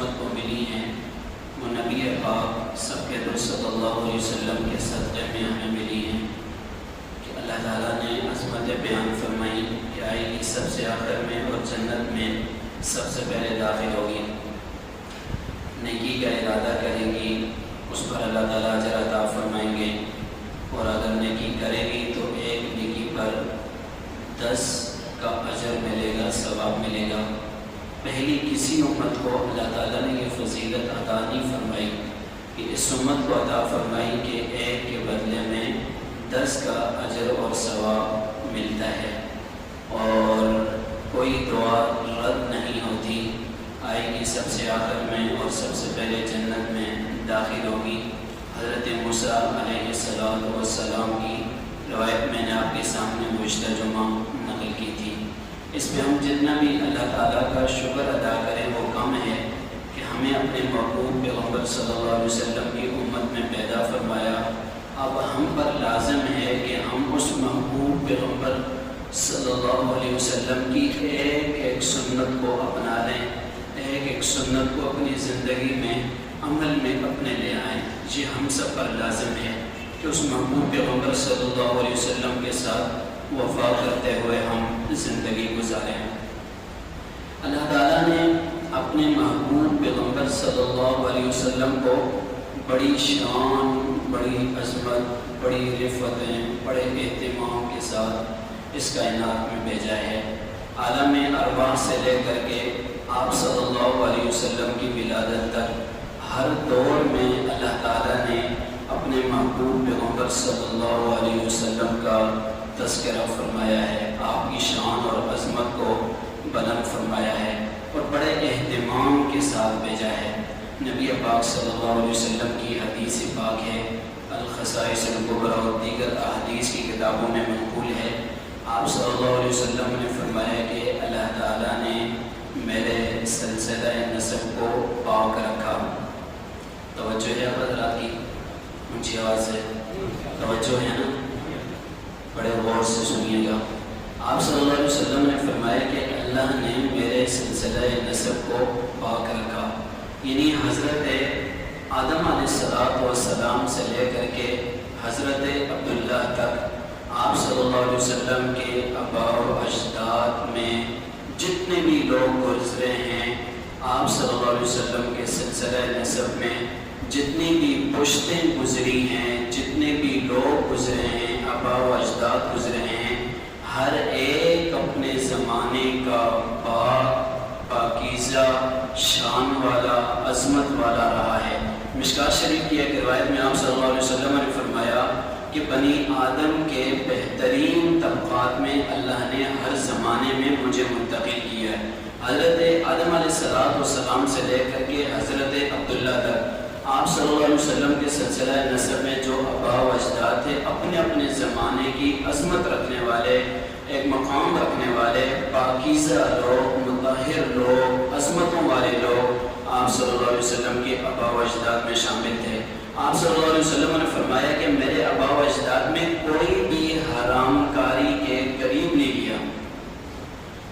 عصمت کو ملی ہیں وہ نبی پاک سب کے در صلی اللہ علیہ وسلم کے صدقے میں ہمیں ملی ہیں کہ اللہ تعالیٰ نے عظمت بیان فرمائی کہ آئے گی سب سے آخر میں اور جنت میں سب سے پہلے داخل ہوگی، نیکی کا ارادہ کرے گی اس پر اللہ تعالیٰ اجر عطا فرمائیں گے، اور اگر نیکی کرے گی تو ایک نیکی پر 10 کا اجر ملے گا، ثواب ملے گا۔ پہلی کسی امت کو اللہ تعالیٰ نے یہ فضیلت عطا نہیں فرمائی کہ اس امت کو عطا فرمائی کہ ایک کے بدلے میں 10 کا اجر اور ثواب ملتا ہے، اور کوئی دعا رد نہیں ہوتی، آئے گی سب سے آخر میں اور سب سے پہلے جنت میں داخل ہوگی۔ حضرت موسیٰ علیہ السلام کی روایت میں نے آپ کے سامنے گزشتہ جمعہ نقل کی تھی۔ اس میں ہم جتنا بھی اللہ تعالیٰ کا شکر ادا کریں وہ کم ہے کہ ہمیں اپنے محبوب پیغمبر صلی اللہ علیہ وسلم کی امت میں پیدا فرمایا۔ اب ہم پر لازم ہے کہ ہم اس محبوب پیغمبر صلی اللہ علیہ وسلم کی ایک ایک سنت کو اپنا لیں، ایک ایک سنت کو اپنی زندگی میں عمل میں اپنے لے آئیں۔ یہ ہم سب پر لازم ہے کہ اس محبوب پیغمبر صلی اللہ علیہ وسلم کے ساتھ وفا کرتے ہوئے ہم زندگی گزاریں۔ اللہ تعالیٰ نے اپنے محبوب پیغمبر صلی اللہ علیہ وسلم کو بڑی شان، بڑی عظمت، بڑی رفتیں، بڑے اہتمام کے ساتھ اس کائنات میں بھیجا ہے۔ عالم ارواح سے لے کر کے آپ صلی اللہ علیہ وسلم کی ولادت تک ہر دور میں اللہ تعالیٰ نے اپنے محبوب پیغمبر صلی اللہ علیہ وسلم کا تذکرہ فرمایا ہے، آپ کی شان اور عظمت کو بلند فرمایا ہے اور بڑے اہتمام کے ساتھ بھیجا ہے۔ نبی پاک صلی اللہ علیہ وسلم کی حدیث پاک ہے، الخصائص الکبریٰ اور دیگر احادیث کی کتابوں میں منقول ہے۔ آپ صلی اللہ علیہ وسلم نے فرمایا کہ اللہ تعالیٰ نے میرے سلسلہ نسب کو پاک رکھا۔ توجہ ہے حضرات کی؟ اونچی آواز سے توجہ ہے نا؟ بڑے غور سے سنیے گا۔ آپ صلی اللہ علیہ وسلم نے فرمایا کہ اللہ نے میرے سلسلہ نسب کو پاک رکھا، یعنی حضرت آدم علیہ السلام سے لے کر کے حضرت عبداللہ تک آپ صلی اللہ علیہ وسلم کے آباء و اجداد میں جتنے بھی لوگ گزرے ہیں، آپ صلی اللہ علیہ وسلم کے سلسلہ نسب میں جتنی بھی پشتیں گزری ہیں، جتنے بھی لوگ گزرے ہیں، آباء و اجداد گزرے ہیں، ہر ایک اپنے زمانے کا پاکیزہ، شان والا، عظمت والا رہا ہے۔ مشکوٰۃ شریف کی ایک روایت میں آپ صلی اللہ علیہ وسلم نے فرمایا کہ بنی آدم کے بہترین طبقات میں اللہ نے ہر زمانے میں مجھے منتقل کیا ہے۔ حضرت آدم علیہ السلام سے لے کر کے حضرت عبداللہ تک آپ صلی اللہ علیہ وسلم کے سلسلہ نسب میں جو آباء و اجداد تھے، اپنے اپنے زمانے کی عظمت رکھنے والے، ایک مقام رکھنے والے، پاکیزہ لوگ، مطہر لوگ، عظمتوں والے لوگ آپ صلی اللہ علیہ وسلم کے آباء و اجداد میں شامل تھے۔ آپ صلی اللہ علیہ وسلم نے فرمایا کہ میرے آباء و اجداد میں کوئی بھی حرام کاری کے قریب نہیں گیا۔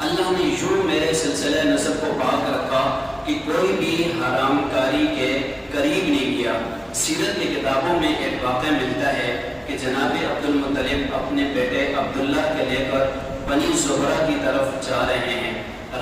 اللہ نے یوں میرے سلسلہ نسب کو پاک رکھا کہ کوئی بھی حرام کاری کے قریب نہیں گیا۔ سیرت کی کتابوں میں ایک واقعہ ملتا ہے کہ جناب عبد المطلب اپنے بیٹے عبداللہ کے لے کر بنی زہرہ کی طرف جا رہے ہیں۔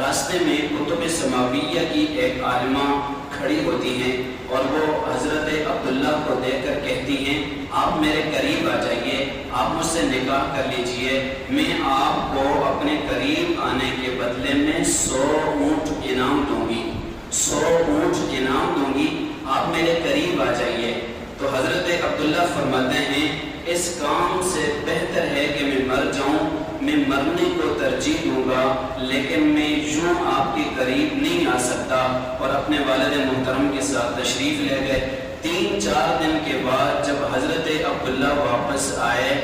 راستے میں کتب سماویہ کی ایک عالمہ کھڑی ہوتی ہیں اور وہ حضرت عبداللہ کو دیکھ کر کہتی ہیں، آپ میرے قریب آ جائیے، آپ مجھ سے نکاح کر لیجئے، میں آپ کو اپنے قریب آنے کے بدلے میں 100 اونٹ انعام دوں گی، 100 اونٹ انعام دوں گی، آپ میرے قریب آ جائیے۔ تو حضرت عبداللہ فرماتے ہیں، اس کام سے بہتر ہے کہ میں مر جاؤں، میں مرنے کو ترجیح دوں گا، لیکن میں یوں آپ کے قریب نہیں آ سکتا، اور اپنے والد محترم کے ساتھ تشریف لے گئے۔ 3-4 دن کے بعد جب حضرت عبداللہ واپس آئے،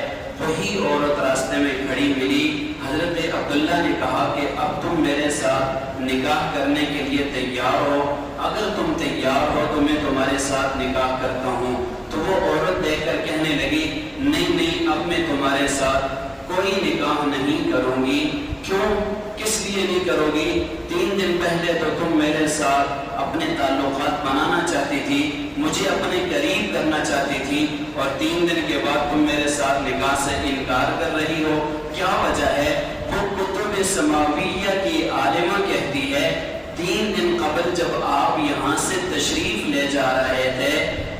وہی عورت راستے میں کھڑی ملی۔ حضرت عبداللہ نے کہا کہ اب تم میرے ساتھ نکاح کرنے کے لیے تیار ہو؟ اگر تم تیار ہو تو میں تمہارے ساتھ نکاح کرتا ہوں۔ تو وہ عورت دیکھ کر کہنے لگی، نہیں نہیں، اب میں تمہارے ساتھ کوئی نکاح نہیں کروں گی۔ کیوں؟ کس لیے نہیں کرو گی؟ 3 دن پہلے تو تم میرے ساتھ اپنے تعلقات بنانا چاہتی تھی، مجھے اپنے قریب کرنا چاہتی تھی، اور 3 دن کے بعد تم میرے ساتھ نکاح سے انکار کر رہی ہو، کیا وجہ ہے؟ وہ کتب سماویہ کی عالمہ کہتی ہے 3 دن قبل جب آپ یہاں سے تشریف لے جا رہے تھے،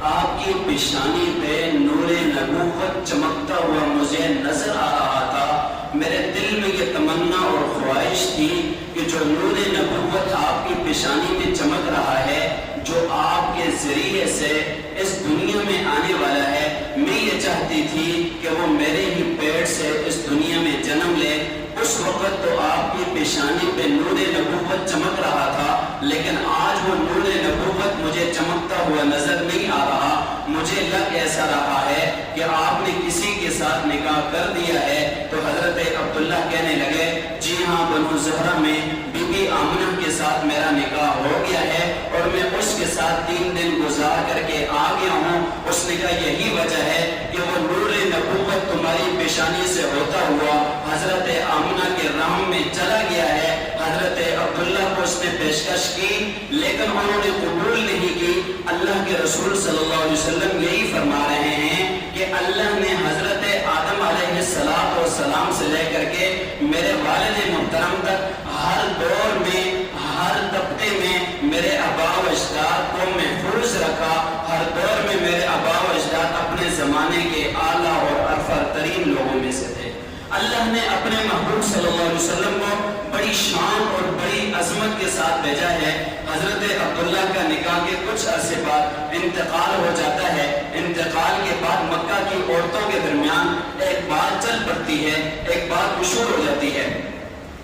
آپ کی پیشانی پہ نور نبوت چمکتا ہوا مجھے نظر آ رہا تھا۔ میرے دل میں یہ تمنا اور خواہش تھی کہ جو نور نبوت آپ کی پیشانی میں چمک رہا ہے، جو آپ کے ذریعے سے اس دنیا میں آنے والا ہے، میں یہ چاہتی تھی کہ وہ میرے ہی پیٹ سے اس دنیا میں جنم لے۔ اس وقت تو آپ کی پیشانی پہ نور نبوت چمک رہا تھا، لیکن آج وہ نور نبوت مجھے چمکتا ہوا نظر نہیں آ رہا۔ مجھے لگ ایسا رہا ہے کہ آپ نے کسی کے ساتھ نکاح کر دیا ہے۔ تو حضرت عبداللہ کہنے لگے، جی ہاں، بنو زہرہ میں بی بی آمنہ کے ساتھ میرا نکاح ہو گیا ہے، اور میں اس کے ساتھ 3 دن گزار کر کے آ گیا ہوں۔ اس نے کہا یہی وجہ ہے کہ وہ نور نبوت تمہاری پیشانی سے ہوتا ہوا حضرت آمنہ کے رحم میں چلا گیا ہے۔ حضرت عبداللہ کو اس نے پیشکش کی، لیکن انہوں نے قبول نہیں کی۔ اللہ کے رسول صلی اللہ علیہ وسلم یہی فرما رہے ہیں کہ اللہ نے حضرت آدم علیہ السلام سے لے کر کے میرے والد محترم تک ہر دور میں، ہر طبقے میں میرے آباء و اجداد کو محفوظ رکھا۔ ہر دور میں میرے آباء و اجداد اپنے زمانے کے اعلیٰ اور ارفع ترین لوگوں میں سے تھے۔ اللہ نے اپنے محبوب صلی اللہ علیہ وسلم کو بڑی شان اور بڑی عظمت کے ساتھ بھیجا ہے۔ حضرت عبداللہ کا نکاح کے کچھ عرصے بعد انتقال ہو جاتا ہے۔ انتقال کے بعد مکہ کی عورتوں کے درمیان ایک بات چل پڑتی ہے، ایک بات مشہور ہو جاتی ہے۔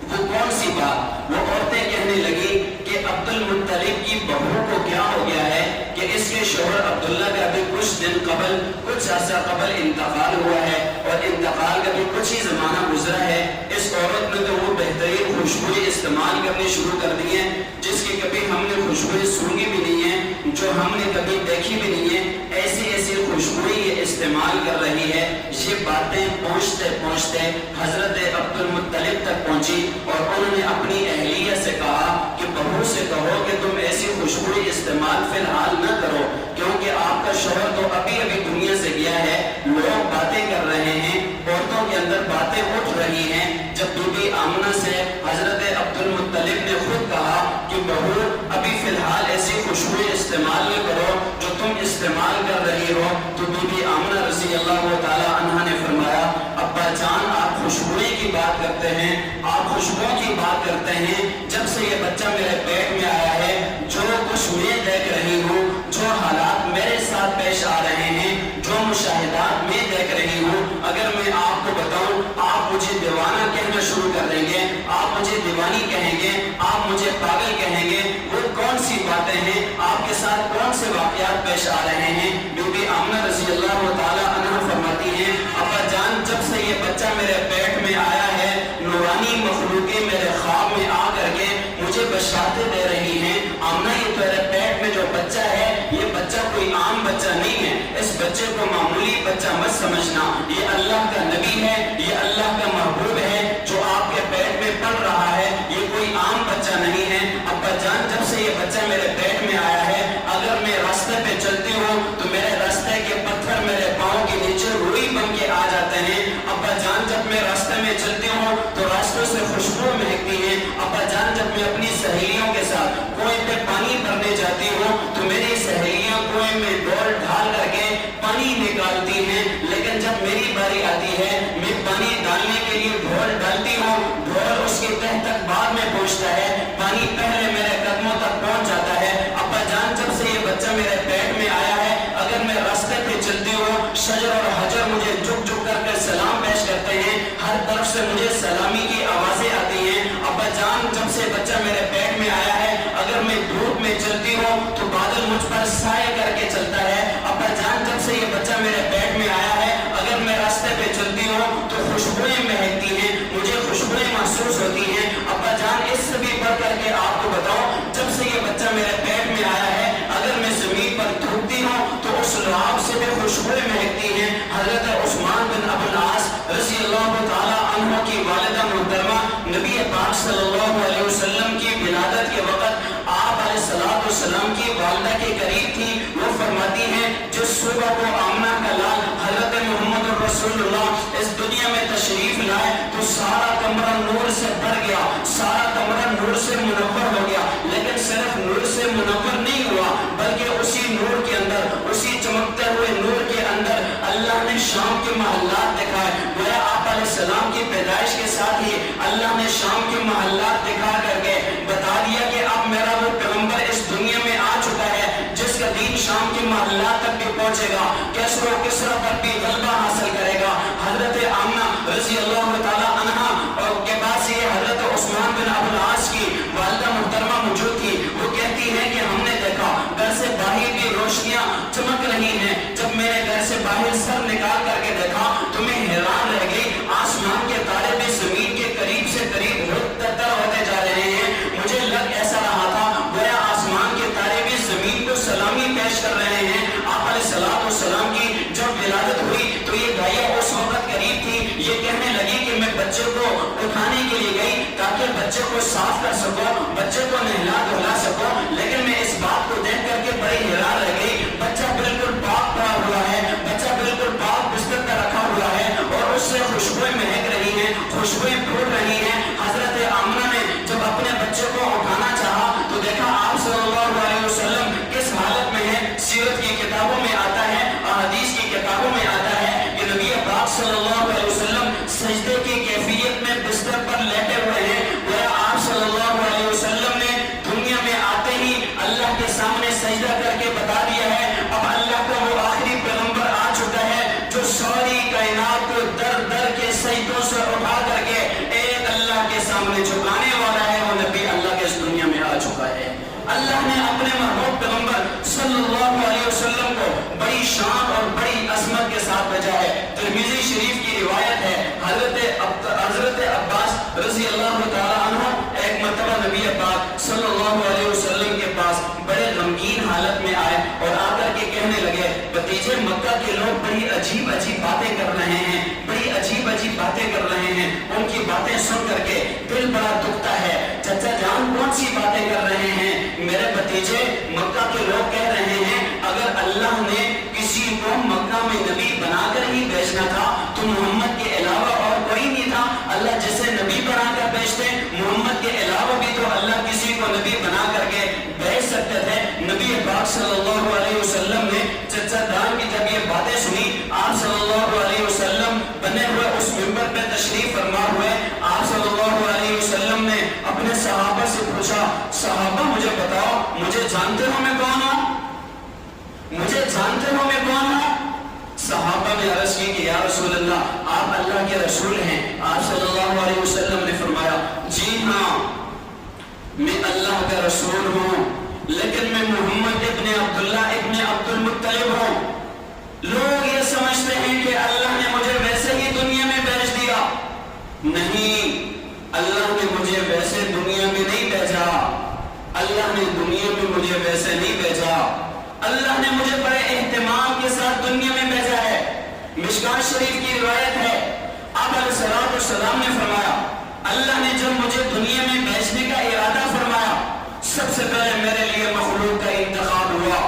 وہ کون سی بات؟ وہ عورتیں کہنے لگی کہ عبد المطلب کی بہو کو کیا ہو گیا ہے کہ اس کے شوہر عبداللہ کا بھی کچھ دن قبل، کچھ عرصہ قبل انتقال ہوا ہے، اور انتقال کا بھی کچھ ہی زمانہ گزرا ہے۔ اس عورت نے تو وہ بہترین خوشبوئیں استعمال کرنی شروع کر دی ہیں جس کی کبھی ہم نے خوشبوئیں سونگی بھی نہیں ہیں، جو ہم نے کبھی دیکھی بھی نہیں ہیں۔ ایسی ایسی خوشبوئیں یہ استعمال کر رہی ہے۔ یہ باتیں پہنچتے پہنچتے حضرت عبد المطلب تک پہنچی، اور انہوں نے اپنی اہلیہ سے کہا کہ بہو سے کہو کہ تم ایسی خوشبوئیں استعمال فی الحال نہ کرو، کیونکہ آپ کا شوہر تو ابھی دنیا سے گیا ہے۔ لوگ باتیں کر رہے ہیں، عورتوں کے اندر باتیں اٹھ رہی ہیں۔ جب بی بی آمنہ سے حضرت عبد المطلب نے خود کہا کہ بہو ابھی فی الحال ایسی خوشبوئیں استعمال نہ کرو جو تم استعمال کر رہی ہو، تو بی بی آمنہ رضی اللہ تعالی عنہا نے فرمایا، ابا جان آپ خوشبوئیں کی بات کرتے ہیں، آپ خوشبوؤں کی بات کرتے ہیں، جب سے یہ بچہ میرے پیٹ میں آیا ہے، جو کچھ میں دیکھ رہی ہوں، جو حالات میرے ساتھ پیش آ رہے ہیں، جو مشاہدات میں دیکھ رہی ہوں، اگر میں آپ کو بتاؤں آپ مجھے دیوانہ کہنا شروع کر دیں گے، آپ مجھے دیوانی کہیں گے، آپ مجھے پاگل کہیں گے۔ وہ کون سی باتیں ہیں، آپ کے ساتھ کون سے واقعات پیش آ رہے ہیں؟ بی بی آمنہ رضی اللہ تعالی عنہ فرماتی ہیں، ابا جان جب سے یہ بچہ میرے پیٹ میں آیا ہے، نورانی مخلوقیں میرے خواب میں آ کر کے مجھے بشارتیں دے رہی ہیں، آمنہ یہ تیرے پیٹ میں جو بچہ ہے، یہ بچہ کوئی عام بچہ نہیں ہے، اس بچے کو معمولی بچہ مت سمجھنا، یہ اللہ کا نبی ہے، یہ اللہ کا محبوب ہے جو آپ کے پیٹ میں پل رہا ہے، یہ کوئی عام بچہ نہیں ہے۔ ابا جان جب سے یہ بچہ میرے پیٹ میں آیا ہے، اگر میں راستے پہ چلتی ہوں تو میرے راستے کے پتھر میرے پاؤں کے نیچے روئی بن کے آ جاتے ہیں۔ ابا جان جب میں راستے میں چلتی ہوں تو راستوں سے خوشبو مہکتی ہے۔ ابا جان جب میں اپنی سہیلیوں کے ساتھ کنویں پہ پانی بھرنے جاتی ہوں تو میری سہیلیاں کنویں میں ڈول ڈھال کر کے پانی نکالتی ہیں، لیکن جب میری باری آتی ہے میں پانی ڈالنے کے لیے ڈھول ڈالتی ہوں، ڈھول اس کے تہ تک بعد میں پہنچتا ہے، پانی پہلے میرے قدموں تک پہنچ جاتا ہے۔ ابا جان جب سے یہ بچہ میرے پیٹ میں آیا ہے، اگر میں راستے پہ چلتی ہوں، شجر اور حجر مجھے جھک جھک کر کے سلام پیش کرتے ہیں، ہر طرف سے مجھے سلامی کی آوازیں آتی ہیں۔ ابا جان جب سے بچہ میرے پیٹ میں آیا ہے، اگر میں دھوپ میں چلتی ہوں تو بادل مجھ پر سائے کر کے چلتا ہے۔ ابا جان جب سے یہ بچہ میرے پیٹ میں آیا ہے، اگر میں راستے پہ چلتی ہوں تو خوشبوئیں مہکتی ہیں، مجھے خوشبوئیں محسوس ہوتی ہیں۔ ابا جان اس سے بھی بڑھ کر کے آپ کو بتاؤں، جب سے یہ بچہ میرے پیٹ میں آیا ہے، اگر میں زمین پر تھوکتی ہوں تو اس لعاب سے بھی خوشبوئیں مہکتی ہیں۔ حضرت عثمان بن ابو العاص رضی اللہ تعالی عنہ کی والدہ محترمہ نبی پاک صلی اللہ علیہ وسلم کی ولادت کے وقت آپ علیہ السلام کی والدہ کے قریب تھی، وہ فرماتی ہیں جس صبح کو آمنہ کا لال حضرت محمد رسول اللہ اس دنیا میں تشریف لائے تو سارا کمرہ نور سے بھر گیا، سارا کمرہ نور سے منور ہو گیا۔ لیکن صرف نور سے منور نہیں ہوا بلکہ اسی نور کے اندر، اسی چمکتے ہوئے نور کے اندر اللہ نے شام کے محلات دکھائے۔ گویا آپ علیہ السلام کی پیدائش کے ساتھ ہی اللہ نے شام کے محلات دکھا کر کے بتا دیا کہ اب میرا وہ پیغمبر اس دنیا میں آ چکا ہے جس کا دین شام کے محلات تک بھی پہنچے گا، کسر و کسرا پر بھی غلبہ حاصل کرے گا۔ حضرت آمنہ رضی اللہ تعالی عنہا اور کے بعد سے حضرت عثمان بن ابو العاص کی والدہ محترمہ موجود تھی، وہ کہتی ہیں کہ ہم نے دیکھا گھر سے باہر بھی روشنیاں چمک رہی ہیں، جب میں نے گھر سے باہر سر نکال کر کے دیکھا تو میں حیران رہ گئی، آسمان کے تارے بھی زمین کے قریب سے قریب تر ہوتے جا رہے ہیں۔ مجھے لگ ایسا رہا تھا گویا آسمان کے تارے بھی زمین کو سلامی پیش کر رہے ہیں۔ آپ علیہ السلام کی جب ولادت ہوئی تو یہ گائیا اس وقت قریب تھی، یہ کہنے لگی کہ میں بچے کو اٹھانے کے لیے گئی تاکہ بچے کو صاف کر سکوں، بچے کو نہلا دھلا سکوں، لیکن میں اس بات کو دیکھ کر کے بڑی حیران رہ گئی، بچہ بالکل پاک پڑا ہوا ہے، بچہ بالکل پاک بستر پر رکھا ہوا ہے اور اس سے خوشبوئیں مہک رہی ہیں، خوشبوئیں پھوٹ رہی ہیں۔ حضرت آمنہ نے جب اپنے بچے کو اٹھانا چاہا تو دیکھا آپ صلی اللہ علیہ وسلم کس حالت میں ہے۔ سیرت کی کتابوں میں آتا ہے، احادیث کی کتابوں میں آتا ہے کہ نبی پاک صلی اللہ علیہ وسلم سجدے کی کیفیت میں بستر پر لیٹے ہوئے ہیں۔ گویا آپ صلی اللہ علیہ وسلم نے دنیا میں آتے ہی اللہ کے سامنے سجدہ کر کے بتا دیا ہے اب اللہ کا وہ آخری پیغمبر آ چکا ہے جو ساری کائنات کو در در کے سجدوں سے اٹھا کر کے ایک اللہ کے سامنے جھکانے والا ہے، وہ نبی اللہ کے اس دنیا میں آ چکا ہے۔ اللہ نے اپنے محبوب پیغمبر صلی اللہ علیہ وسلم کو بڑی شان اور بڑی عظمت کے ساتھ بھیجا ہے۔ ترمذی شریف کی روایت ہے، حضرت عباس رضی اللہ تعالی عنہ ایک مرتبہ نبی پاک صلی اللہ علیہ وسلم کے پاس بڑے غمگین حالت میں آئے اور آ کر کے کہنے لگے بھتیجے مکہ کے لوگ بڑی عجیب عجیب باتیں کر رہے ہیں، بڑی عجیب عجیب باتیں کر رہے ہیں، ان کی باتیں سن کر کے دل بڑا دکھتا ہے۔ چچا جان کون سی باتیں کر رہے ہیں؟ میرے بھتیجے مکہ کے لوگ کہہ رہے ہیں اگر اللہ نے کسی کو مکہ میں نبی بنا کر ہی بھیجنا تھا تو محمد کے علاوہ اور کوئی نہیں تھا، اللہ جسے نبی بنا کر بھیجتے محمد کے علاوہ بھی تو اللہ کسی کو نبی بنا کر کے بھیج سکتے تھے۔ نبی پاک صلی اللہ علیہ وسلم نے چچا دان کی جب یہ باتیں سنی، آپ صلی اللہ علیہ وسلم بنے ہوئے اس منبر پہ تشریف فرما ہوئے، آپ صلی اللہ علیہ وسلم نے اپنے صحابہ سے پوچھا صحابہ مجھے بتاؤ مجھے جانتے ہو میں کون ہوں؟ مجھے جانتے ہو میں کون ہوں؟ صحابہ نے عرض کی کہ یا رسول اللہ آپ اللہ کے رسول ہیں۔ آپ صلی اللہ علیہ وسلم نے فرمایا جی ہاں میں اللہ کا رسول ہوں، لیکن میں محمد ابن عبداللہ ابن عبد المطلب ہوں۔ لوگ یہ سمجھتے ہیں کہ اللہ نے مجھے ویسے ہی دنیا میں بھیج دیا، نہیں، اللہ نے مجھے ویسے دنیا میں نہیں بھیجا، اللہ نے دنیا میں مجھے ویسے نہیں بھیجا، اللہ نے مجھے بڑے اہتمام کے ساتھ دنیا میں بھیجا ہے۔ مشکات شریف کی روایت ہے، آپ علیہ السلام نے فرمایا اللہ نے جب مجھے دنیا میں بھیجنے کا ارادہ فرمایا سب سے پہلے میرے لیے مخلوق کا انتخاب ہوا،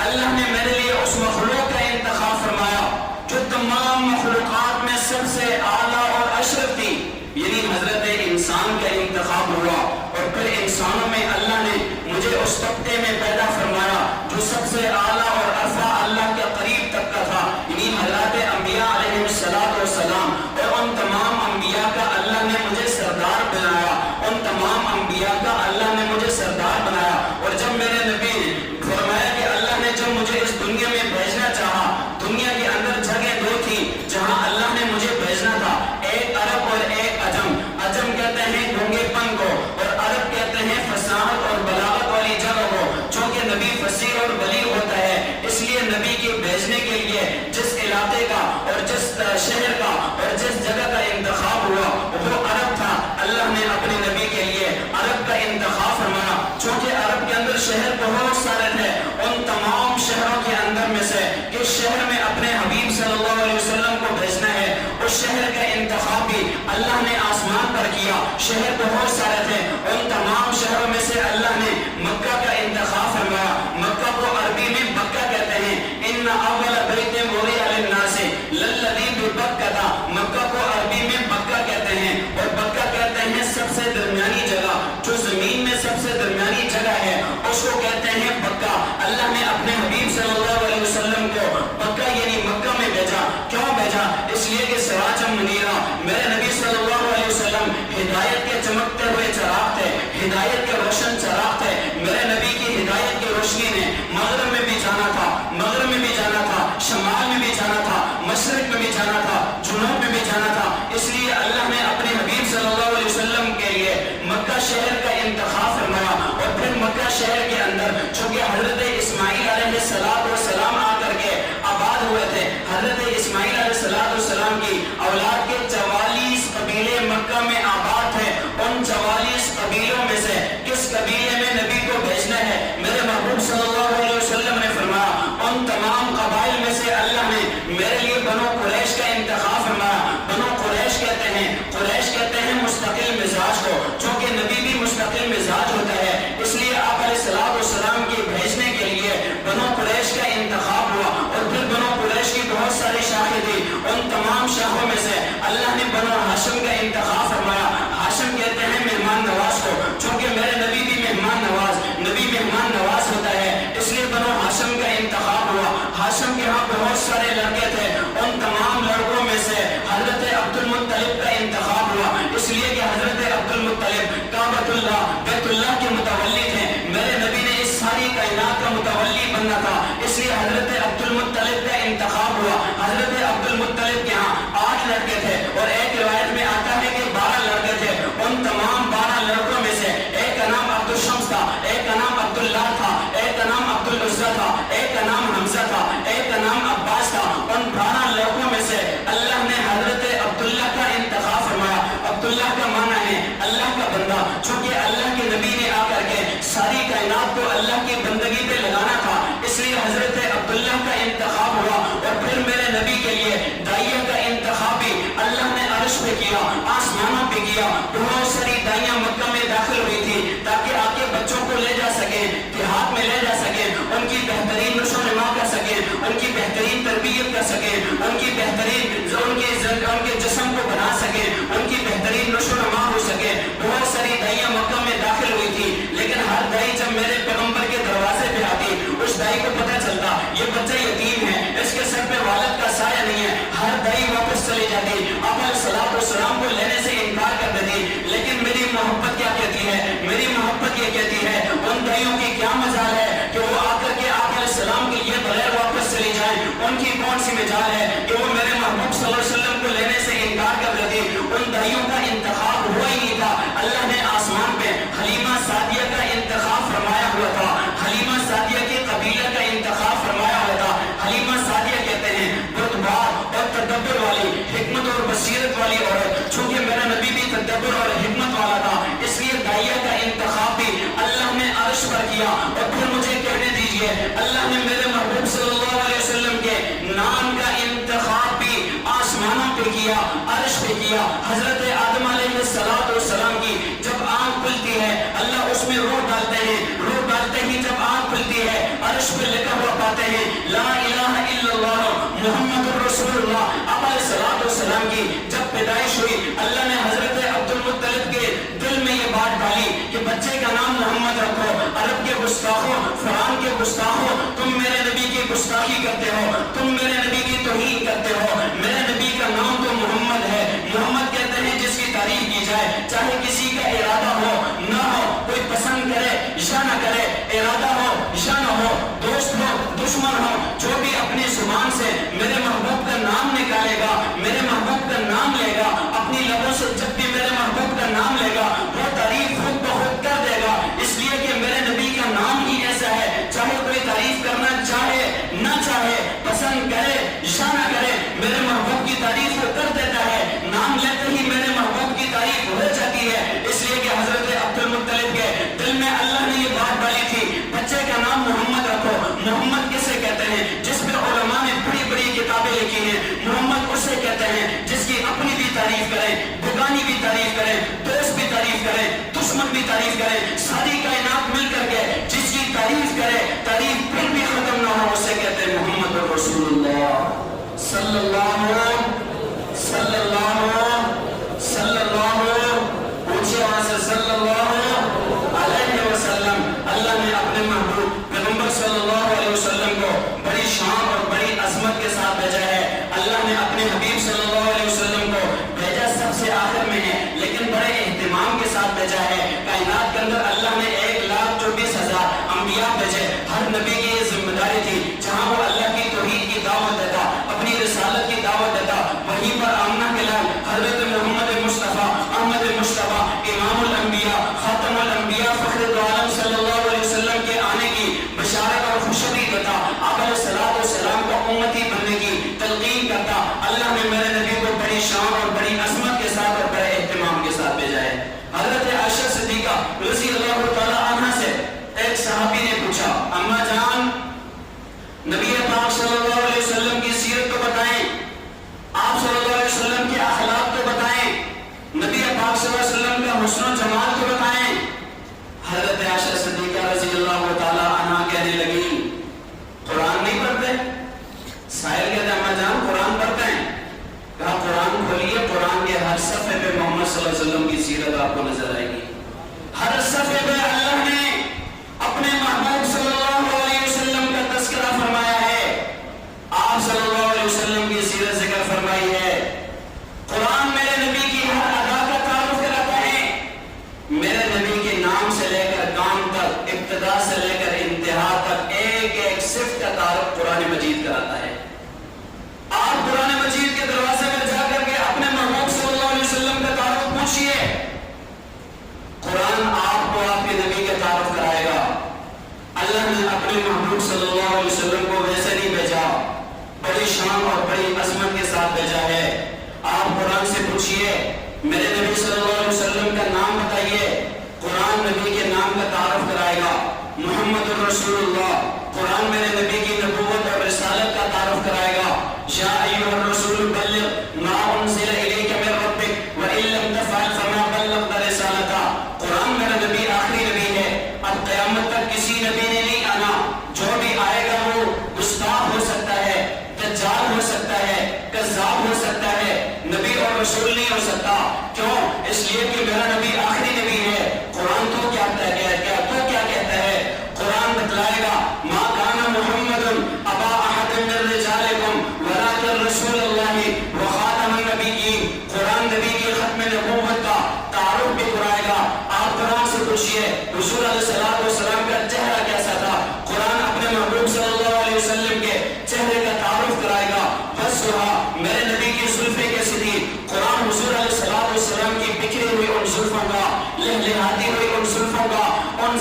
اللہ نے میرے لیے اس مخلوق کا انتخاب فرمایا جو تمام مخلوقات میں سب سے اعلیٰ اور اشرف تھی، یعنی حضرت انسان کا انتخاب ہوا، اور پھر انسانوں میں اللہ نے مجھے اس طبقے میں پیدا فرمایا جو سب سے اعلیٰ اور ارفع اللہ کے قریب تک کا تھا، یعنی حضرت انبیاء علیہ السلام، اور ان تمام انبیاء کا اللہ نے مجھے سردار بنایا، ان تمام انبیاء کا اللہ نے مجھے سردار بنایا۔ اور جب میرے نبی نے فرمایا کہ اللہ نے جب مجھے اس دنیا میں بھیجنا چاہا، دنیا کے اندر جگہ دو تھی جہاں اللہ نے مجھے بھیجنا تھا، ایک عرب اور ایک عجم۔ عجم کہتے ہیں گونگے پن کو اور عرب کہتے ہیں فصاحت اور بلاغت والی جگہ کو، چونکہ نبی فصیح اور بلیغ ہوتا ہے، اس لیے نبی کے بھیجنے کے لیے جس علاقے کا اور جس شہر کا اور جس جگہ کا انتخاب ہوا وہ عرب تھا۔ اللہ نے اپنے نبی کے لیے عرب کا انتخاب فرمایا، چونکہ عرب کے اندر شہر بہت سارے تھے، ان تمام شہروں کے اندر میں سے کس شہر میں اپنے حبیب صلی اللہ علیہ وسلم کو بھیجنا ہے، اس اس شہر کا انتخاب بھی اللہ نے آسمان پر کیا. شہر بہت سارے تھے، ان تمام شہروں میں سے اللہ نے مکہ کا انتخاب فرمایا. مکہ کو عربی میں بکہ کہتے ہیں. ان اول بیت وضع للناس للذی ببکہ، مکہ کو عربی میں بکہ کہتے ہیں، اور بکہ کہتے ہیں سب سے درمیانی جگہ، جو زمین میں سب سے درمیانی جگہ ہے اس کو کہتے ہیں بکہ. اللہ نے اپنے حبیب صلی اللہ علیہ وسلم کو بکہ یعنی مکہ میں بھیجا. کیوں بھیجا؟ اس لیے کہ سراجا منیرا، میرے نبی صلی اللہ علیہ وسلم ہدایت کے چمکتے ہوئے چراغ تھے، ہدایت کے روشن چراغ تھے. میرے نبی کی ہدایت کی روشنی نے مغرب میں بھی جانا تھا، مغرب میں بھی جانا تھا، شمال میں بھی جانا تھا، مشرق میں بھی جانا تھا، جنوب میں بھی جانا تھا. اس لیے اللہ نے اپنے حبیب صلی اللہ علیہ وسلم کے لیے مکہ شہر کا انتخاب فرمایا. اور پھر مکہ شہر کے اندر چونکہ حضرت اسماعیل علیہ السلام آ کر کے آباد ہوئے تھے، حضرت اسماعیل علیہ السلام کی اولاد کے 44 قبیلے مکہ میں آباد تھے. ان 44 قبیلوں میں سے کس قبیلے میں نبی کو بھیجنا ہے؟ میرے محبوب صلی اللہ علیہ وسلم نے فرمایا ان تمام قبائل میں سے اللہ نے میرے لیے بنو قریش کا انتخاب فرمایا. بنو قریش کہتے ہیں مستقل مزاج کو، چونکہ نبی بھی مستقل مزاج ہوتا ہے. اس لیے آپ علیہ السلام کی بھیجنے کے لیے بنو قریش کا انتخاب ہوا. اور پھر بنو قریش کی بہت ساری شاخیں تھی، ان تمام شاخوں میں سے اللہ نے بنو ہاشم کا انتخاب فرمایا. ہاشم کہتے ہیں مہمان نواز کو، چونکہ میرے نبی بھی نبی مہمان نواز ہوتا ہے، اس لیے بنو ہاشم کا انتخاب ہوا. ہاشم کے ہاں بہت سارے لڑکے تھے، ان تمام لڑکوں میں سے حضرت عبد المطلب کا انتخاب ہوا. اس لیے کہ حضرت عبد المطلب کعبۃ اللہ بیت اللہ کے متولی تھے. میرے نبی نے اس ساری کائنات کا متولی بننا تھا، اس لیے حضرت عبد المطلب کا انتخاب ہوا. حضرت عبد المطلب کے ہاں 8 لڑکے تھے، اور ایک روایت میں آتا ہے کہ 12 لڑکے تھے. ان تمام 12 لڑکوں میں سے ایک کا نام عبد الشمس تھا، ایک کا نام عبد اللہ تھا، ایک کا نام عبد العزہ تھا، ایک کا نام حمزہ تھا، ایک کا نام عباس تھا. ان 12 لڑکوں میں سے اللہ نے حضرت عبداللہ کا انتخاب فرمایا. عبداللہ کا معنی ہے اللہ کا بندہ، چونکہ اللہ کے نبی نے آ کر کے ساری کائنات کو اللہ کی بندگی پہ لگانا تھا، اس لیے حضرت عبداللہ کا انتخاب ہوا. اور پھر میرے نبی کے لیے داعیہ کا انتخاب بھی اللہ نے عرش پہ کیا، آسمانوں پہ کیا. بہت ساری داعیاں مکہ میں داخل ہوئی تھی تاکہ آ کے بچوں کو لے جا سکیں، دیہات میں لے جا سکیں، ان کی بہترین نشو و نما کر سکیں، ان کی بہترین تربیت کر سکیں، ان کی بہترین ان کے جسم کو بنا سکیں، ان کی بہترین نشو و نما ہو سکے. بہت ساری داعیاں مکہ میں داخل ہوئی تھی، لیکن ہر دائی جب میرے پیغمبر کے دروازے پہ آتی، اس دائی کو پتہ چلتا یہ بچہ یتیم ہے، اس کے سر پہ والد کا سایہ نہیں ہے. ہر دائی واپس چلی جاتی، آپ علیہ السلام کو لینے سے انکار کر دیتی. لیکن میری محبت کیا کہتی ہے؟ میری محبت یہ کہتی ہے ان دائیوں کی کیا مجال ہے کہ وہ آ کر کے آپ علیہ السلام کے لیے بغیر واپس چلی جائیں. ان کی کون سی مجال ہے کہ وہ میرے محبوب صلی اللہ علیہ وسلم کو لینے سے انکار کر دیتی. ان دائیوں کا انتخاب ہوا ہی نہیں تھا. اللہ نے آسمان پہ حلیمہ سعدیہ کا انتخاب فرمایا ہوا تھا، حلیمہ سعدیہ کے قبیلہ کا انتخاب فرمایا ہوا تھا. حلیمہ سعدیہ کہتے ہیں بردبار اور تدبر والی، حکمت اور بصیرت والی عورت. چونکہ میرا نبی بھی تدبر اور حکمت والا تھا، اس لیے داعیہ کا انتخاب بھی اللہ نے عرش پر کیا. اور پھر مجھے کہنے دیجئے اللہ نے میرے محبوب صلی اللہ علیہ وسلم کے نام کا انتخاب بھی آسمانوں پہ کیا، عرش پہ کیا. حضرت آدم علیہ السلام کی جب آنکھ کھلتی ہے اللہ اس میں روح ڈالتے ہیں، روح ڈالتے ہی جب آنکھ کھلتی ہے عرش پہ لکھا ہوا پاتے ہیں لا الہ الا اللہ محمد الرسول اللہ. آپ علیہ السلام کی جب پیدائش ہوئی اللہ نے حضرت عبد المطلب کے دل میں یہ بات ڈالی کہ بچے کا نام محمد رکھو. عرب کے گستاخوں، فرعون کے گستاخوں، تم میرے نبی کی گستاخی کرتے ہو، تم میرے نبی کی توہین کرتے ہو. میرے نبی کا نام تو محمد ہے. محمد کہتے ہیں جس کی تعریف کی جائے، چاہے کسی کا ارادہ ہو نہ ہو، کوئی پسند کرے یا نہ کرے، ارادہ ہو یا نہ ہو، دوست ہو دشمن ہو، جو بھی اپنی زبان سے میرے محبوب کا نام نکالے گا، میرے محبوب کا نام لے گا، اپنی لبوں سے جب بھی میرے محبوب کا نام لے گا وہ تعریف خود بخود کر دے گا. اس لیے کہ میرے نبی کا نام ہی ایسا ہے، چاہے کوئی تعریف کرنا چاہے نہ چاہے، پسند کرے یا نہ کرے، میرے محبوب کی تعریف وہ کر دیتا ہے. نام لیتے ہی میرے محبوب کی تعریف ہو جاتی ہے. اس لیے کہ حضرت عبد المطلب کے دل میں اللہ نے یہ بات ڈالی تھی بچے کا نام محمد رکھو. محمد کسے کہتے ہیں؟ جس پہ علماء نے بڑی بڑی کتابیں لکھی ہیں. رسول اللہ صلی اللہ اونچی آواز سے صلی اللہ علیہ وسلم. اللہ نے اپنے محبوب پیغمبر صلی اللہ علیہ وسلم کو بڑی شان اور بڑی عظمت کے ساتھ بھیجا ہے. اللہ نے اپنے حبیب صلی اللہ علیہ وسلم کو بھیجا سب سے آخر میں ہے لیکن بڑے اہتمام کے ساتھ بھیجا ہے. کائنات کے اندر اللہ نے 1,24,000 انبیاء بھیجے. ہر نبی کی یہ ذمہ داری تھی جہاں وہ اللہ کی توحید کی دعوت دیتا, اپنی رسالت کی دعوت دیتا, وہیں پر آمنہ کے لال حضرت محمد مصطفیٰ احمد مصطفیٰ امام الانبیاء خاتم الانبیاء فخر العالم صلی اللہ علیہ وسلم کے آنے کی بشارت اور خوشخبری دیتا. آپ علیہ الصلوۃ والسلام کو امتی بننے کی تلقین کرتا. اللہ نے میرے نبی کو بڑی شان اور بڑی عظمت کے ساتھ اور بڑے اہتمام کے ساتھ بھیجا ہے. حضرت عائشہ صدیقہ رضی اللہ تعالی عنہا سے ایک صحابی نے پوچھا, اما جان نبی پاک صلی اللہ علیہ وسلم کی سیرت کو بتائیں, آپ صلی اللہ علیہ وسلم کے اخلاق کو بتائیں, نبی پاک صلی اللہ علیہ وسلم کا حسن و جمال کو بتائیں. حضرت عائشہ صدیقہ رضی اللہ تعالی عنہا کہنے لگی, قرآن نہیں پڑھتے؟ سائل کہتے ہیں اما جان قرآن پڑھتے ہیں. کہا قرآن کھولیے, قرآن کے ہر صفحے پہ محمد صلی اللہ علیہ وسلم کی سیرت آپ کو نظر آئے گی. ہر صفحے پہ اللہ نے اپنے محبوب صلی اللہ علیہ وسلم کا تذکرہ فرمایا ہے, آپ صلی اللہ علیہ وسلم کی سیرت ذکر فرمائی ہے. قرآن میرے نبی کی ہر ادا کا تعارف کراتا ہے. میرے نبی کے نام سے لے کر کام تک, ابتدا سے لے کر انتہا تک ایک ایک صفت کا تعارف قرآن مجید کراتا ہے. آپ قرآن مجید کے دروازے میں جا کر کے اپنے محبوب صلی اللہ علیہ وسلم کا تعارف پوچھئے, قرآن آپ کو آپ کے نبی کا تعارف کرائے گا. اللہ نے اپنے محبوب صلی اللہ علیہ وسلم کو ویسے نہیں بھیجا, بڑی شان اور بڑی عظمت کے ساتھ بھیجا ہے. آپ قرآن سے پوچھئے میرے نبی صلی اللہ علیہ وسلم کا نام بتائیے, قرآن نبی کے نام کا تعارف کرائے گا. محمد الرسول اللہ, قرآن میرے نبی کی نبوت اور رسالت کا تعارف کرائے گا. یا ایھا الرسول بلغ ما انزل الیک من ربک وان لم تفعل فما بلغت رسالتہ. قرآن میرا نبی آخری نبی ہے, اب قیامت تک کسی نبی نے نہیں آنا. جو بھی آئے گا وہ گستاخ ہو سکتا ہے, دجال ہو سکتا ہے, کذاب ہو سکتا ہے, نبی اور رسول نہیں ہو سکتا. کیوں؟ اس لیے کہ میرا نبی آخری نبی ہے. قرآن تو کیا کہتا ہے؟ قرآن بتلائے گا ما کان محمد ابا احد من رجالکم ولکن رسول اللہ وخاتم النبیین. قرآن نبی کی ختم نبوت کا تعارف بھی کرائے گا. آپ قرآن سے پوچھئے حضور علیہ الصلوۃ والسلام کا چہرہ کیسا تھا, قرآن اپنے محبوب صلی اللہ علیہ وسلم کے چہرے کا تعارف کرائے گا. بس میرے نبی کی زلفیں کیسی تھی, قرآن حضور علیہ الصلوۃ والسلام کی بکھری ہوئی ان زلفوں کا, لہلہاتی ہوئی ان زلفوں کا, ان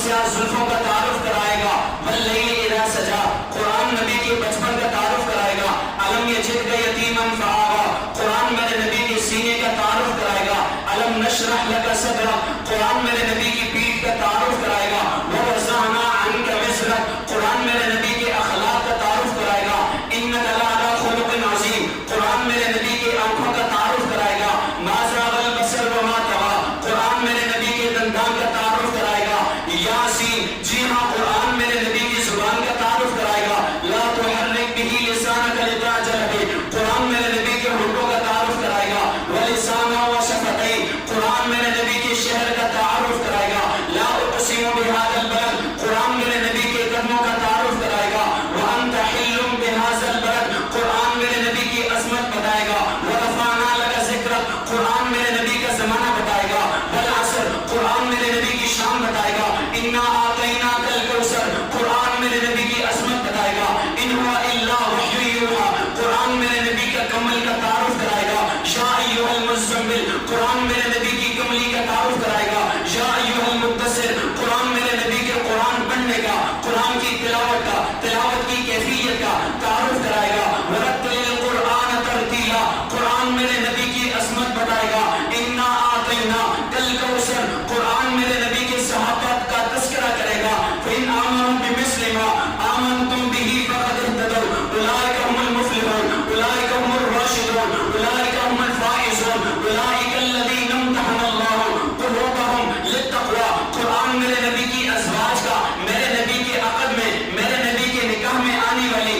سیاہ زلفوں کا تعارف کرائے گا. واللیل اذا سجا, قرآن نبی کے بچپن کا تعارف کرائے گا. الم یجدک یتیما فآویٰ, قرآن میرے نبی کے سینے کا تعارف کرائے گا. الم نشرح لک صدرک, قرآن میرے نبی کی پیٹھ کا تعارف کرائے گا. ووضعنا عنک وزرک, قرآن میرے نبی کے اخلاق کا تعارف کرائے گا. انک لعلی خلق عظیم, قرآن میرے نبی کی آنکھوں کا تعارف کرائے گا. ما زاغ البصر وما طغیٰ, قرآن میرے نبی کے دندان کا تعارف کرائے گا. یاسین, جی ہاں قرآن میرے نبی کی زبان کا تعارف کرائے گا. لا تحرک بہ لسانک لتعجل بہ, قرآن میرے نبی کے ہونٹوں کا تعارف کرائے گا. ولسانہ وشفتین, قرآن میرے نبی کے شہر کا تعارف کرائے گا. لا اقسم بہذا البلد, قرآن میرے نبی کے قدموں کا تعارف کرائے گا. وانت حل بہذا البلد, قرآن میرے نبی کی عظمت بتائے گا. ورفعنا لک ذکرک, قرآن میرے نبی کا زمانہ بتائے گا. والعصر, قرآن میرے نبی کی شان بتائے گا. انا اعطیناک الکوثر, قرآن میرے نبی کی عظمت بتائے گا. ان هو الا وحی یوحی, قرآن میرے نبی کا کمل کا تعارف کرائے گا. یا ایھا المزمل, قرآن میرے نبی کی کملی کا تعارف کرائے گا. یا ایھا المدثر, قرآن میرے نبی کے قرآن پڑھنے کا, قرآن کی تلاوت کی کیفیت کا تعارف کرائے گا. ورتل القرآن ترتیلا, قرآن میرے نبی کی عظمت بتائے گا. انا اعطیناک الکوثر, قرآن میرے نبی کے صحابت کا تذکرہ کرے گا. فإن آمنوا بمثل ما آمنتم به فقد اهتدوا, اولئک هم المفلحون, اولئک هم الراشدون, اولئک هم الفائزون, اولئک الذین امتحن اللہ قلوبهم للتقوی. قرآن میرے نبی کی ازواج کا, میرے نبی کے عقد میں, میرے نبی کے نکاح میں آنے والی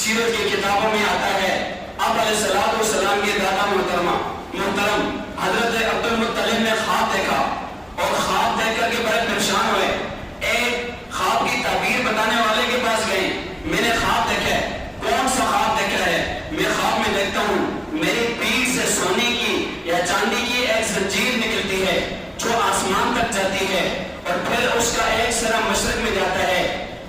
سیرت کی کتابوں میں آتا ہے آپ علیہ السلام کے دادا محترم حضرت عبد المطلب نے خواب دیکھا اور خواب دیکھ کر کے بڑے پریشان ہوئے. ایک خواب کی تعبیر بتانے والے کے پاس گئے. میں نے خواب دیکھا ہے. کون سا خواب دیکھا ہے؟ میں خواب میں دیکھتا ہوں میری پیٹھ سے سونے کی یا چاندی کی ایک زنجیر نکلتی ہے جو آسمان تک جاتی ہے اور پھر اس کا ایک سرا مشرق میں جاتا ہے،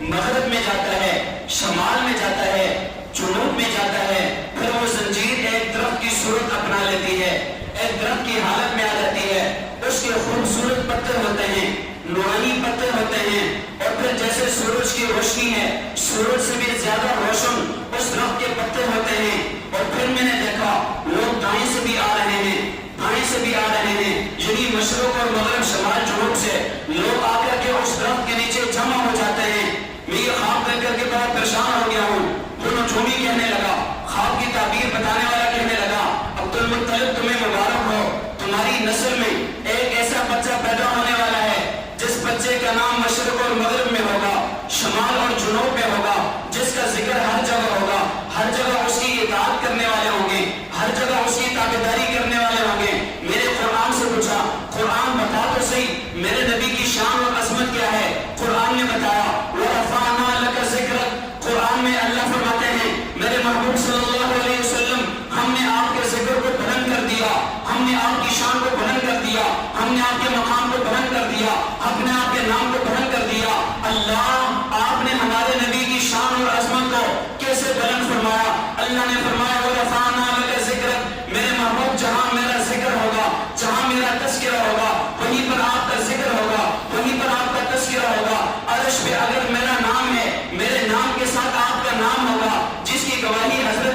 مغرب میں جاتا ہے، شمال میں جاتا ہے، جنوب میں جاتا ہے. پھر وہ زنجیر ایک درخت کی صورت اپنا لیتی ہے، ایک درخت کی حالت میں آ جاتی ہے. اس کے خوبصورت پتے ہوتے ہیں، نورانی پتے ہوتے ہیں اور پھر جیسے سورج کی روشنی ہے سورج سے بھی زیادہ روشن اس درخت کے پتے ہوتے ہیں. اور پھر میں نے دیکھا لوگ دائیں سے بھی آ رہے ہیں، بائیں سے بھی آ رہے ہیں، یعنی مشرق اور مغرب، شمال جنوب سے لوگ آ کر کے اس درخت کے نیچے جمع ہو جاتے ہیں. میں یہ خواب دیکھ کر کے بڑا پریشان ہو گیا ہوں. وہ نجومی کہنے لگا، خواب کی تعبیر بتانے والا کہنے لگا، عبد المطلب تمہیں مبارک ہو، تمہاری نسل میں ایک ایسا بچہ پیدا ہونے والا ہے جس بچے کا نام مشرق اور مغرب میں ہوگا، شمال اور جنوب میں ہوگا، جس کا ذکر ہر جگہ ہوگا، ہر جگہ اس کی اطاعت کرنے والے ہوں گے، ہر جگہ اس کی تابعداری کرنے والے ہوں گے. میرے قرآن سے پوچھا، قرآن بتا تو صحیح میرے نبی کی شان اور عظمت کیا ہے؟ قرآن نے بتایا وَرَفَعْنَا لَكَ ذِكْرَكَ. قرآن میں اللہ فرماتے ہیں میرے محبوب صلی اللہ علیہ وسلم ہم نے آپ کے ذکر کو بلند کر دیا، ہم نے آپ کی شان کو بلند کر دیا، ہم نے آپ کے مقام کو بلند کر دیا، ہم نے آپ کے نام کو بلند کر دیا. اللہ آپ نے ہمارے نبی کی شان اور عظمت کو کیسے بلند فرمایا؟ اللہ نے فرمایا وَرَفَعْنَا لَكَ ذِكْرَكَ. میرے محبوب جہاں میرا ذکر ہوگا، جہاں میرا تذکرہ ہوگا، وہیں پر آپ کا ذکر ہوگا، وہیں پر آپ کا تذکرہ ہوگا. عرش پہ اگر میرا نام ہے، میرے نام کے ساتھ آپ کا نام ہوگا، جس کی گواہی حضرت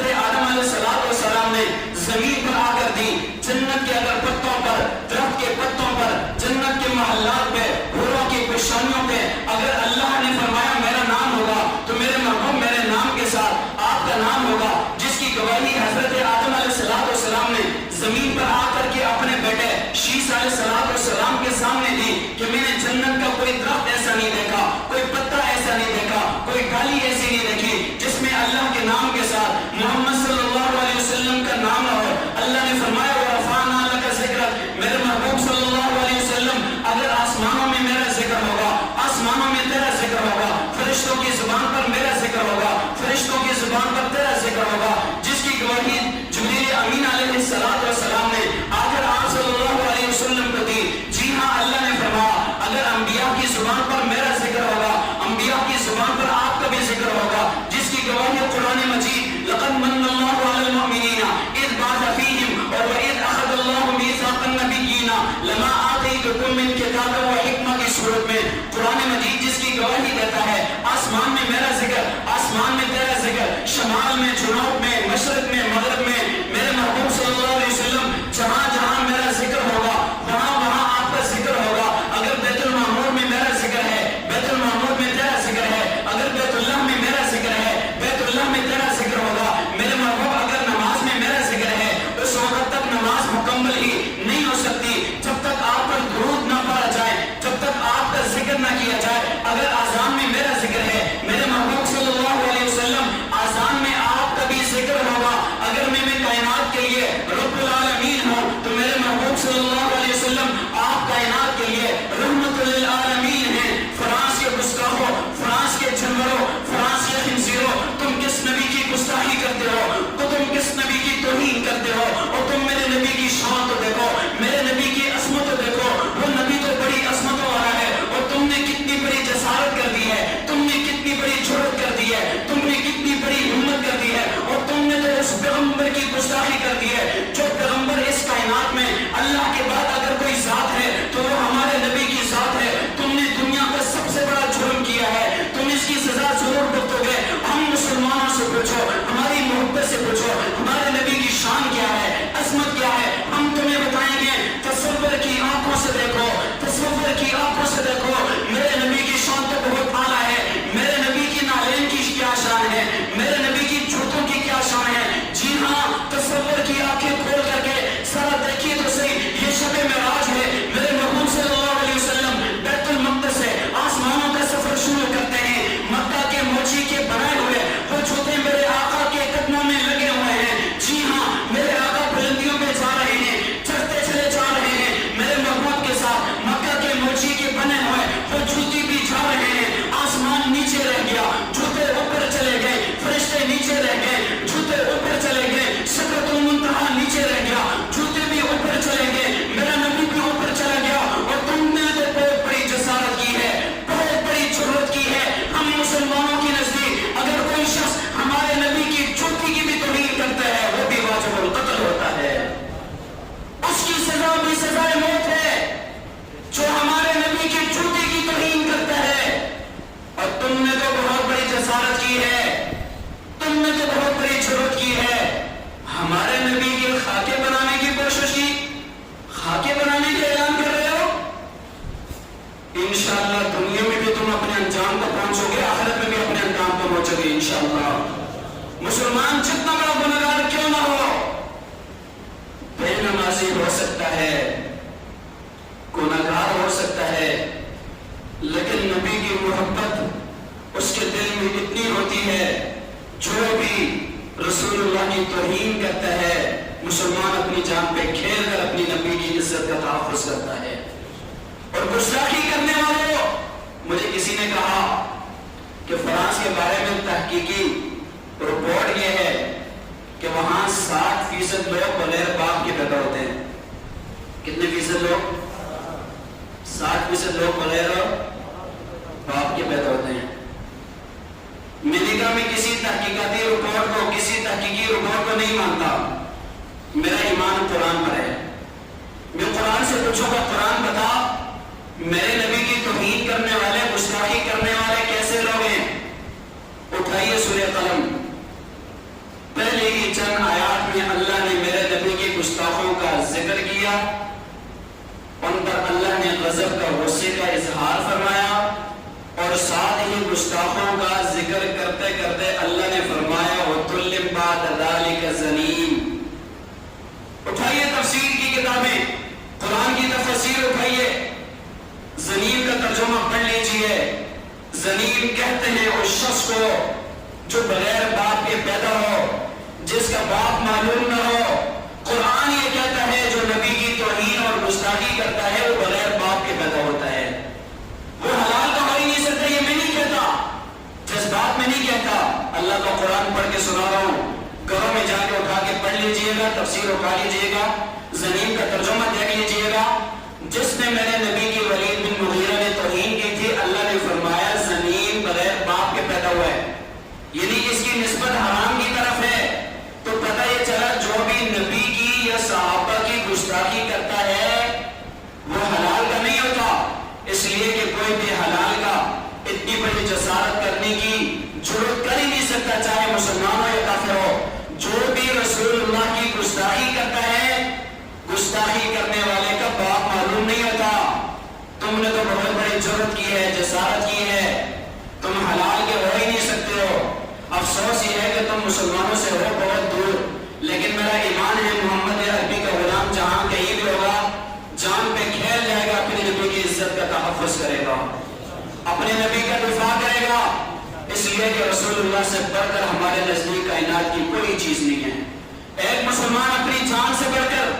نیچے رہ گئے، جوتے اوپر چلے گئے، سدرۃ المنتہا نیچے رہ گیا، جوتے بھی اوپر چلے گئے، میرا نبی بھی اوپر چلا گیا، اور تم نے تو بہت بڑی جسارت کی ہے، بہت بڑی جرأت کی ہے۔ ہم مسلمانوں کے نزدیک اگر کوئی شخص ہمارے نبی کی جوتی کی بھی توہین کرتا ہے وہ بھی واجب القتل ہوتا ہے، اس کی سزا بھی سزائے موت ہے جو ہمارے نبی کی جوتی کی توہین کرتا ہے۔ اور تم نے تو بہت بڑی جسارت کی ہے، تم نے تو بہت بڑی جرأت کی ہے، ہمارے نبی کے خاکے بنانے کی کوشش کی، خاکے بنانے کے اعلان کر رہے ہو۔ انشاءاللہ دنیا میں بھی تم اپنے انجام کو پہنچو گے، آخرت میں بھی اپنے انجام کو پہنچو گے انشاءاللہ۔ مسلمان جتنا بڑا گنہگار کیوں نہ ہو، بے نمازی ہو سکتا ہے، گنہگار ہو سکتا ہے، لیکن نبی کی محبت اس کے دل میں اتنی ہوتی ہے، جو بھی رسول اللہ کی توہین کرتا ہے مسلمان اپنی جان پہ کھیل کر اپنی نبی کی عزت کا تحفظ کرتا ہے۔ اور گستاخی کرنے والوں، مجھے کسی نے کہا کہ فرانس کے بارے میں تحقیقی رپورٹ یہ ہے کہ وہاں 60% لوگ بغیر باپ کے پیدا ہوتے ہیں۔ کتنے فیصد لوگ؟ 60% لوگ بغیر باپ کے پیدا ہوتے ہیں۔ میں نے کہا میں کسی تحقیقاتی رپورٹ کو، کسی تحقیقی رپورٹ کو نہیں مانتا، میرا ایمان قرآن پر ہے۔ میں قرآن سے پوچھوں گا قرآن بتا میرے نبی کی توہین کرنے والے، گستاخی کرنے والے کیسے لوگ ہیں؟ اٹھائیے سورہ قلم، پہلے ہی چند آیات میں اللہ نے میرے نبی کے گستاخوں کا ذکر کیا، ان پر اللہ نے غضب کا، غصے کا اظہار فرمایا، اور ساتھ ہی گستاخوں کا ذکر کرتے کرتے اللہ نے فرمایا وَتُلِّمْ بَعْدَ ذَلِكَ زَنِيمٌ۔ اٹھائیے تفسیر کی کتابیں، قرآن کی تفسیر اٹھائیے، زنیم کا ترجمہ پڑھ لیجئے۔ زنیم کہتے ہیں اس شخص کو جو بغیر باپ کے پیدا ہو، جس کا باپ معلوم نہ ہو۔ قرآن یہ کہتا ہے جو نبی کی توہین اور گستاخی کرتا ہے وہ بغیر باپ کے پیدا ہوتا ہے، وہ حلال تو ہو ہی نہیں سکتا۔ یہ میں نہیں کہتا، جذبات میں نہیں کہتا، اللہ کا قرآن پڑھ کے سنا رہا ہوں، گھروں میں جا کے اٹھا کے پڑھ لیجئے گا، تفسیر اٹھا لیجئے گا، زنیم کا ترجمہ دیکھ لیجئے گا۔ جس نے میرے نبی کی ولید بن مغیرہ نے توہین کی تھی، اللہ نے فرمایا زنیم بغیر باپ کے پیدا ہوا ہے، یعنی اس کی نسبت حرام کی طرف ہے۔ تو پتہ یہ چلا جو بھی نبی کی یا صحابہ کی گستاخی کرتا ہے وہ حلال کا نہیں ہوتا، اس لیے کہ کوئی بھی حلال کا اتنی بڑی جسارت کرنے کی جرأت کر ہی نہیں سکتا، چاہے مسلمان ہو یا کافر ہو۔ جو بھی رسول اللہ کی گستاخی کرتا ہے، گستاخی کرنے والے کا باپ معلوم نہیں ہوتا۔ تم نے تو بہت بڑی جرأت کی ہے، جسارت کی ہے، تم حلال کے ہو ہی نہیں سکتے ہو۔ افسوس یہ ہے کہ تم مسلمانوں سے ہو بہت دور، لیکن میرا ایمان ہے محمد عربی کا غلام جہاں کہیں بھی ہوگا جان پہ کھیل جائے گا، اپنے نبی کی عزت کا تحفظ کرے گا، اپنے نبی کا دفاع کرے گا، اس لیے کہ رسول اللہ سے بڑھ کر ہمارے نزدیک کائنات کی کوئی چیز نہیں ہے۔ ایک مسلمان اپنی جان سے بڑھ کر،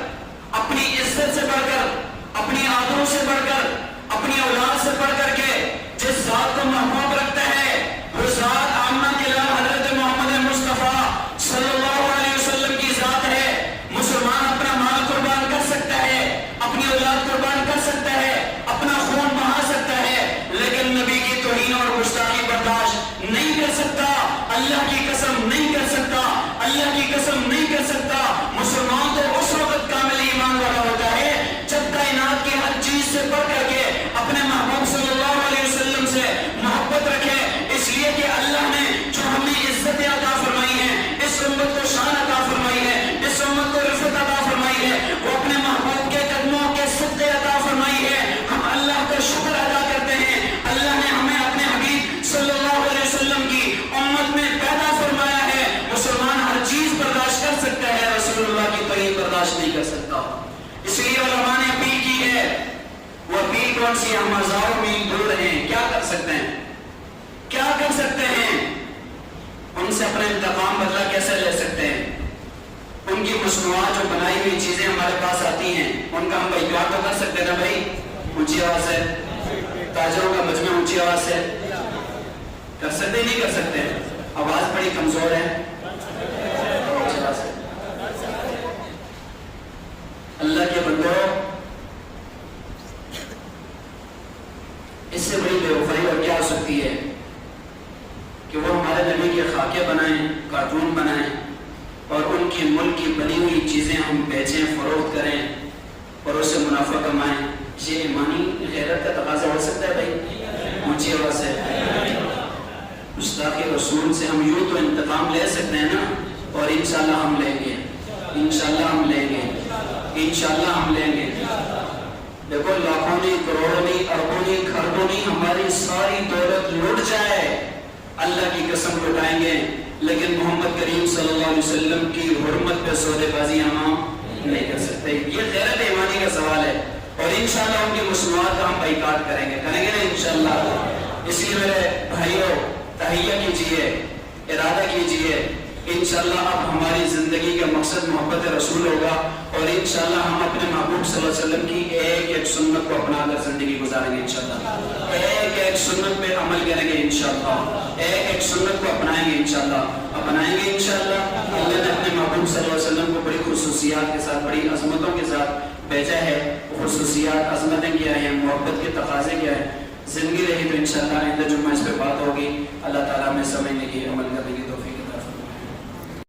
اپنی عزت سے بڑھ کر، اپنی آبرو سے بڑھ کر، اپنی اولاد سے بڑھ کر کے جس ذات کو محبوب رکھتا ہے وہ ذات آمنہ کے لال حضرت محمد مصطفیٰ صلی اللہ علیہ وسلم کی ذات ہے۔ مسلمان اپنا مال قربان کر سکتا ہے، اپنی اولاد قربان کر سکتا ہے، اپنا خون بہا سکتا ہے، لیکن نبی کی توہین اور گستاخی برداشت نہیں کر سکتا، اللہ کی قسم نہیں کر سکتا، اللہ کی قسم نہیں کر سکتا۔ مسلمان تو اس وقت کامل ایمان والا ہوتا ہے جب کائنات کی ہر چیز سے بڑھ کر کے اپنے محبوب صلی اللہ علیہ وسلم سے محبت رکھے، اس لیے کہ اللہ نے جو ہمیں عزت عطا فرمائی ہے، اس امت کو شان عطا فرمائی ہے، اس امت کو رفعت عطا فرمائی ہے، وہ اپنے محبوب کے قدموں کے صدقے عطا فرمائی ہے۔ ہم اللہ کا شکر ادا کرتے ہیں، اللہ نے ہمیں اپنے حبیب صلی اللہ علیہ وسلم کی امت میں پیدا فرمایا ہے۔ مسلمان ہر چیز برداشت کر سکتا ہے، رسول اللہ کی توہین برداشت نہیں کر سکتا۔ اس لیے علماء نے اپیل کی ہے، وہ اپیل کون سی؟ ہم ہزاروں میل دور ہیں، کیا کر سکتے ہیں؟ کیا کر سکتے ہیں؟ ان سے اپنا انتقام بدلہ کیسے لے سکتے ہیں؟ ان کی مصنوعات جو بنائی ہوئی چیزیں ہمارے پاس آتی ہیں ان کا ہم بائیکاٹ تو کر سکتے ہیں نا بھائی؟ اونچی آواز ہے، تاجروں کا مجمع اونچی آواز سے کر سکتے نہیں کر سکتے؟ آواز بڑی کمزور ہے۔ واقعے بنائیں، کارٹون بنائیں اور ان کی ملک کی بنی ہوئی چیزیں ہم بیچیں، فروخت کریں اور اس سے منافع کمائیں، یہ ایمانی غیرت کا تقاضا ہو سکتا ہے بھائی؟ اونچی آواز سے گستاخی رسول سے ہم یوں تو انتقام لے سکتے ہیں نا، اور انشاءاللہ ہم لیں گے، انشاءاللہ ہم لیں گے، انشاءاللہ ہم لیں گے۔ دیکھو لاکھوں نہیں، کروڑوں نہیں، اربوں نہیں، کھربوں نہیں، ہماری ساری دولت لوٹ جائے اللہ کی قسم لٹائیں گے، لیکن محمد کریم صلی اللہ علیہ وسلم کی حرمت پہ سودے بازی ہم نہیں کر سکتے۔ یہ غیرت ایمانی کا سوال ہے، اور انشاءاللہ ان کی مصنوعات کا ہم بائیکاٹ کریں گے نا انشاءاللہ۔ اس لیے میرے بھائیوں تہیہ کیجئے، ارادہ کیجئے، انشاءاللہ اب ہماری زندگی کا مقصد محبت رسول ہوگا، اور انشاءاللہ ہم اپنے محبوب صلی اللہ علیہ وسلم کی ایک ایک سنت کو اپنا کر زندگی گزاریں گے انشاءاللہ، ایک ایک سنت پہ عمل کریں گے انشاءاللہ، ایک ایک سنت کو اپنائیں گے انشاءاللہ، اپنائیں گے انشاءاللہ۔ اللہ نے اپنے محبوب صلی اللہ علیہ وسلم کو بڑی خصوصیات کے ساتھ، بڑی عظمتوں کے ساتھ بھیجا ہے، خصوصیات عظمتیں کیا ہیں، محبت کے تقاضے کیا ہیں۔ زندگی رہی تو انشاءاللہ آئندہ جمعہ اس پہ بات ہوگی، اللہ تعالیٰ میں سمجھنے کی عمل کرنے کی